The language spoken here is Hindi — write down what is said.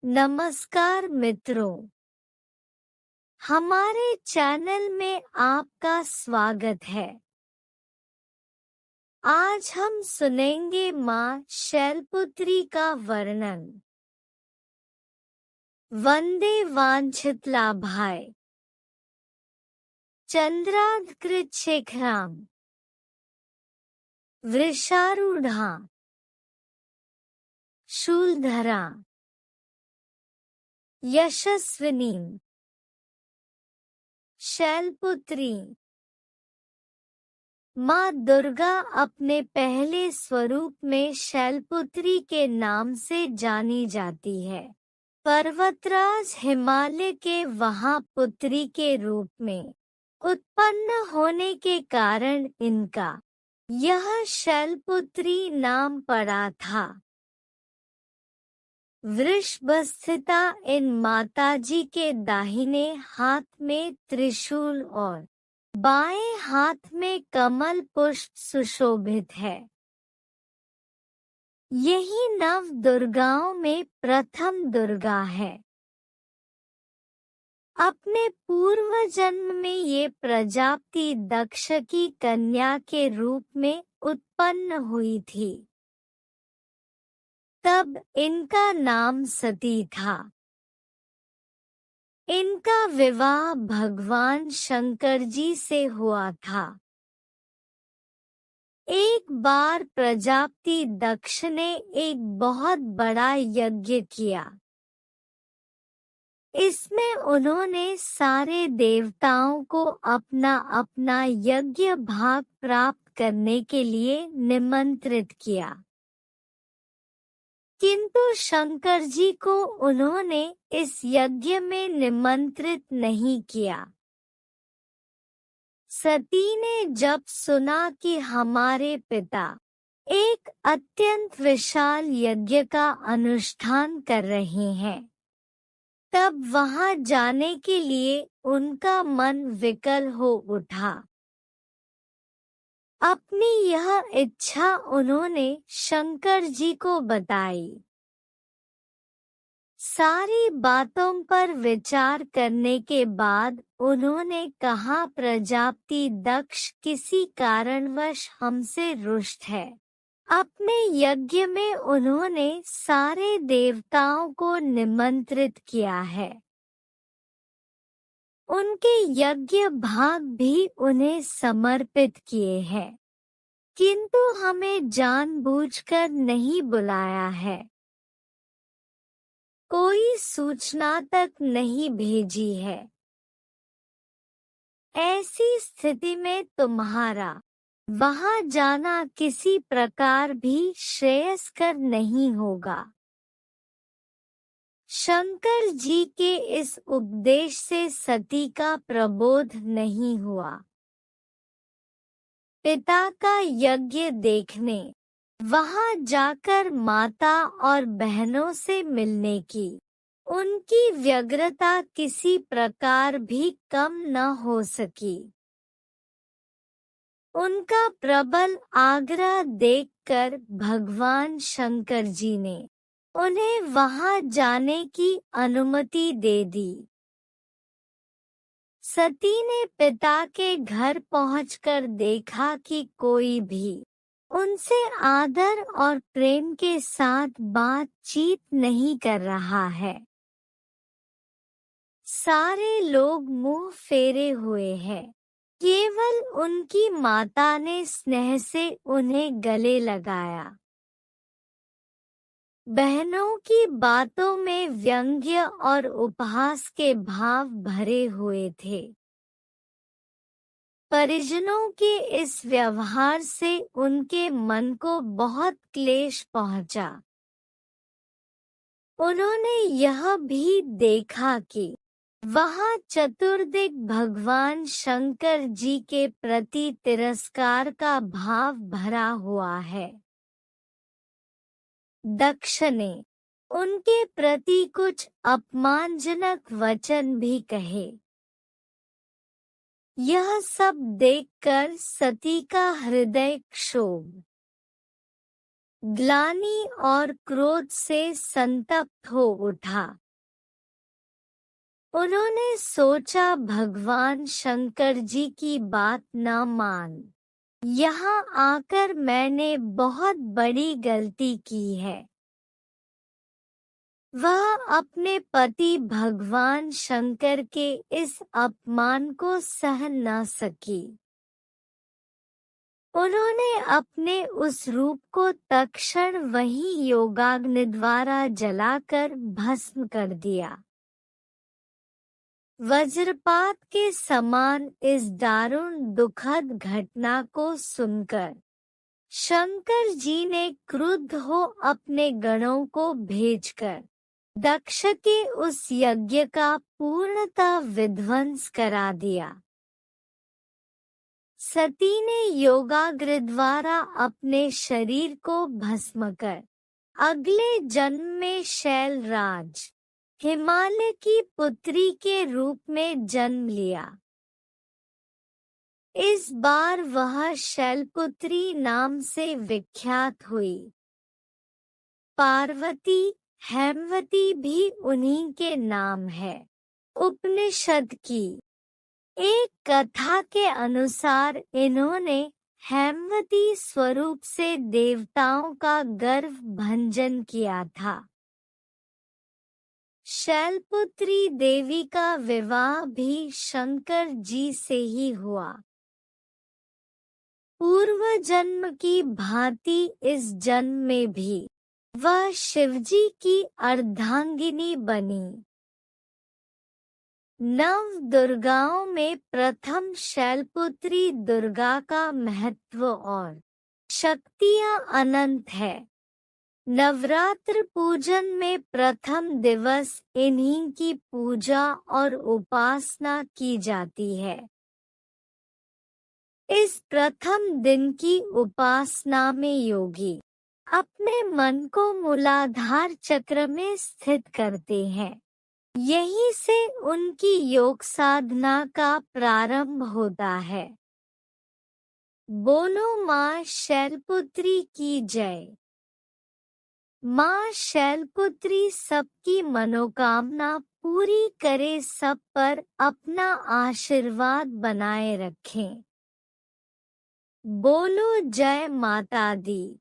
नमस्कार मित्रों, हमारे चैनल में आपका स्वागत है। आज हम सुनेंगे मां शैलपुत्री का वर्णन। वंदे वांछितलाभाय चंद्राकृच्छेखरां वृषारूढ़ा शूलधरा यशस्विनीं शैलपुत्री। माँ दुर्गा अपने पहले स्वरूप में शैलपुत्री के नाम से जानी जाती है। पर्वतराज हिमालय के वहां पुत्री के रूप में उत्पन्न होने के कारण इनका यह शैलपुत्री नाम पड़ा था। वृषभस्थिता इन माताजी के दाहिने हाथ में त्रिशूल और बाएं हाथ में कमल पुष्प सुशोभित है। यही नव दुर्गाओं में प्रथम दुर्गा है। अपने पूर्व जन्म में ये प्रजापति दक्ष की कन्या के रूप में उत्पन्न हुई थी। तब इनका नाम सती था। इनका विवाह भगवान शंकर जी से हुआ था। एक बार प्रजापति दक्ष ने एक बहुत बड़ा यज्ञ किया। इसमें उन्होंने सारे देवताओं को अपना अपना यज्ञ भाग प्राप्त करने के लिए निमंत्रित किया, किंतु शंकर जी को उन्होंने इस यज्ञ में निमंत्रित नहीं किया। सती ने जब सुना कि हमारे पिता एक अत्यंत विशाल यज्ञ का अनुष्ठान कर रहे हैं, तब वहां जाने के लिए उनका मन विकल हो उठा। अपनी यह इच्छा उन्होंने शंकर जी को बताई। सारी बातों पर विचार करने के बाद उन्होंने कहा, प्रजापति दक्ष किसी कारणवश हमसे रुष्ट है। अपने यज्ञ में उन्होंने सारे देवताओं को निमंत्रित किया है। उनके यज्ञ भाग भी उन्हें समर्पित किए हैं, किंतु हमें जानबूझकर नहीं बुलाया है। कोई सूचना तक नहीं भेजी है। ऐसी स्थिति में तुम्हारा वहां जाना किसी प्रकार भी श्रेयस्कर नहीं होगा। शंकर जी के इस उपदेश से सती का प्रबोध नहीं हुआ। पिता का यज्ञ देखने वहां जाकर माता और बहनों से मिलने की उनकी व्यग्रता किसी प्रकार भी कम न हो सकी। उनका प्रबल आग्रह देखकर भगवान शंकर जी ने उन्हें वहां जाने की अनुमति दे दी। सती ने पिता के घर पहुंचकर देखा कि कोई भी उनसे आदर और प्रेम के साथ बातचीत नहीं कर रहा है। सारे लोग मुंह फेरे हुए हैं। केवल उनकी माता ने स्नेह से उन्हें गले लगाया। बहनों की बातों में व्यंग्य और उपहास के भाव भरे हुए थे। परिजनों के इस व्यवहार से उनके मन को बहुत क्लेश पहुंचा। उन्होंने यह भी देखा कि वहां चतुर्दिक भगवान शंकर जी के प्रति तिरस्कार का भाव भरा हुआ है। दक्ष ने उनके प्रति कुछ अपमानजनक वचन भी कहे। यह सब देखकर सती का हृदय क्षोभ ग्लानि और क्रोध से संतप्त हो उठा। उन्होंने सोचा भगवान शंकर जी की बात न मान, यहाँ आकर मैंने बहुत बड़ी गलती की है। वह अपने पति भगवान शंकर के इस अपमान को सह न सकी। उन्होंने अपने उस रूप को तत्क्षण वहीं योगाग्नि द्वारा जलाकर भस्म कर दिया। वज्रपात के समान इस दारुण दुखद घटना को सुनकर शंकर जी ने क्रुद्ध हो अपने गणों को भेजकर दक्ष के उस यज्ञ का पूर्णतः विध्वंस करा दिया। सती ने योगाग्नि द्वारा अपने शरीर को भस्म कर अगले जन्म में शैलराज हिमालय की पुत्री के रूप में जन्म लिया। इस बार वह शैलपुत्री नाम से विख्यात हुई। पार्वती, हेमवती भी उन्हीं के नाम है। उपनिषद की एक कथा के अनुसार इन्होंने हेमवती स्वरूप से देवताओं का गर्व भंजन किया था। शैलपुत्री देवी का विवाह भी शंकर जी से ही हुआ। पूर्व जन्म की भांति इस जन्म में भी वह शिवजी की अर्धांगिनी बनी। नव दुर्गाओं में प्रथम शैलपुत्री दुर्गा का महत्व और शक्तियां अनंत है। नवरात्र पूजन में प्रथम दिवस इन्हीं की पूजा और उपासना की जाती है। इस प्रथम दिन की उपासना में योगी अपने मन को मूलाधार चक्र में स्थित करते हैं। यहीं से उनकी योग साधना का प्रारंभ होता है। बोलो माँ शैलपुत्री की जय। माँ शैलपुत्री सबकी मनोकामना पूरी करे, सब पर अपना आशीर्वाद बनाए रखें। बोलो जय माता दी।